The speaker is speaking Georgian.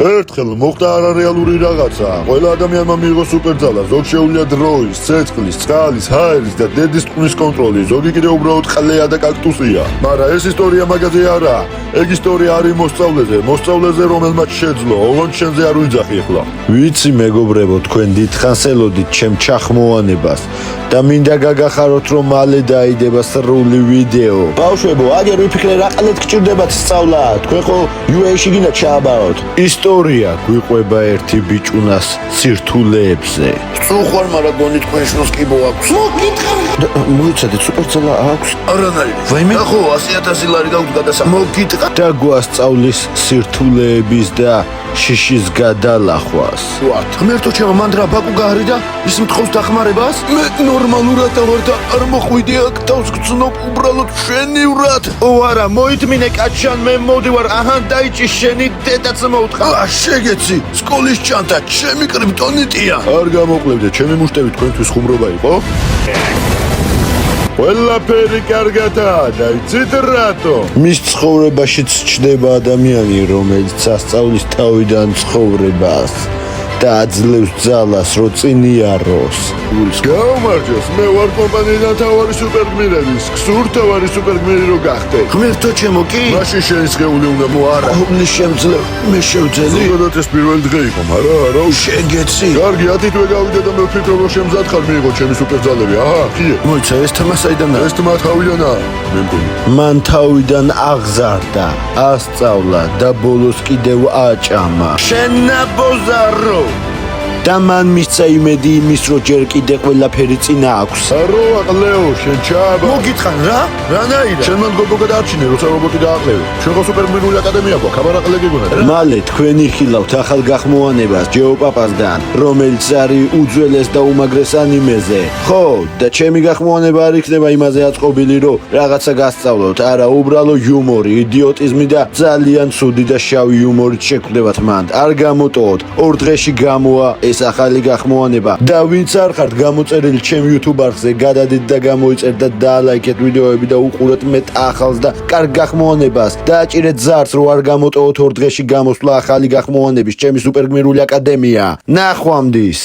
ერთხელ მოხდა არარეალური რაღაცა. ყველა ადამიანმა მიიღო სუპერძალა, ზოგ შეუძლია დროის, ცეცხლის, წყალის, ჰაერის და დედის წყლის კონტროლი. ზოგი კიდევ უბრალოდ ყლეა და კაქტუსია. მაგრამ ეს ისტორია მაგაზე არა. ეგ ისტორია არის მოსწავლეზე, რომელმაც შეძლო. ოღონდ შენზე არ ვიძახი ახლა. ვიცი მეგობრებო, თქვენ დიდხანს ელოდით ჩემ ჩახმოვანებას და მინდა გაგახაროთ, რომ მალე დაიდება სრული ვიდეო. ბავშვებო, აგერ ვიფიქრე რა ყლეთ გჭირდებათ სწავლა. თქვენ ხო UA-ში გინდა ჩააბაროთ. ისტორია გვიყვება ერთი ბიჭუნას სირთულეებზე. წუხარ, მაგრამ გონი თქვენ შნოს კიბო აქვს. მოგიტყავ. მოიცადეთ, სუპერცელა აქვს. არანაირი. ვაიმე. ახო 100,000 ლარი გაქვს გადასახადი. მოგიტყავ. და გვასწავლის სირთულეების და შიშის გადალახვას. ვარ. ღმერთო ჩემო, მანდრა ბაკუ გაარიდა, ის მთხოვს დახმარებას? მე ნორმალურად ვარ და არ მოხვიდი აქ თავს გწნობ უბრალოდ შენივრად. ო არა, მოითმინე კაჩან, მე მოდივარ. აჰა, დაიჭი შენი დედაც მოუთხა. შეგეცი, სკოლის ჩანთა, ჩემი კრიპტონიტია. არ გამოკლებდე, ჩემი მუშტები თქვენთვის ხუმრობა იყო? ყველაფერი კარგადაა და იცით რატო? მის ცხოვრებაშიც ჩნდება ადამიანი, რომელიც ასწავლის თავიდან ცხოვრებას და აძლევს ძალას, რო წინ იაროს. გაუმარჯოს, მე ვარ კომპანიიდან თავარი სუპერგმირების, გსურთავარი სუპერგმირი რო გახდე. ღმერთო ჩემო, კი? მაშინ შენი სხეული უნდა მოარა. ომნი შემძლებ, მე შევძელი. ზოგადად ეს პირველი დღე იყო, მაგრამ არა შეგეცი. კარგი, ათითვე გავიდე და მე ვფიქრობ, რომ შემზადხარ მიიღო ჩემი სუპერძალები. აჰა, ხიე. მოიცა, ეს თემა საიდანაა? ეს თემა თავიდანაა, მე მგონი. მან თავიდან აღზარდა, ასწავლა და ბოლოს კიდევ აჭამა. შენ ნაბოზარო! და მან მისცა იმედი იმის, რომ ჯერ კიდე ყველაფერი წინა აქვს. არო აყლეო, შენ ჩააბა. მოგიტყან რა? რანაირად? შენ მან გოგო გადაარჩინე, როცა რობოტი დააყლევი. შენ ხო სუპერგმირული აკადემია გვაქვს, აბა რა ყლე გიგონა? მალე თქვენ იხილავთ ახალ გახმოვანებას ჯეოპაპასგან, რომელიც არის უძველეს და უმაგრეს ანიმეზე. ხო, და ჩემი გახმოვანება არ იქნება იმაზე აწყობილი, რომ რაღაცა გასწავლოთ. არა, უბრალოდ იუმორი, იდიოტიზმი და ძალიან ცუდი და შავი იუმორით შეგვდებათ მანდ. არ გამოტოვოთ. 2 დღეში გამოვა ეს ახალი გახმოვანება და ვინც არ ხართ გამოწერილი ჩემ YouTube არხზე, გადადით და გამოიწერთ და დაალაიქეთ ვიდეოები და უყურეთ მეტ ახალს და კარგ გახმოვანებას. დააჭირეთ ზარს, რომ არ გამოტოვოთ 2 დღეში გამოსვლა ახალი გახმოვანების ჩემი სუპერგმირული აკადემია. ნახვამდის.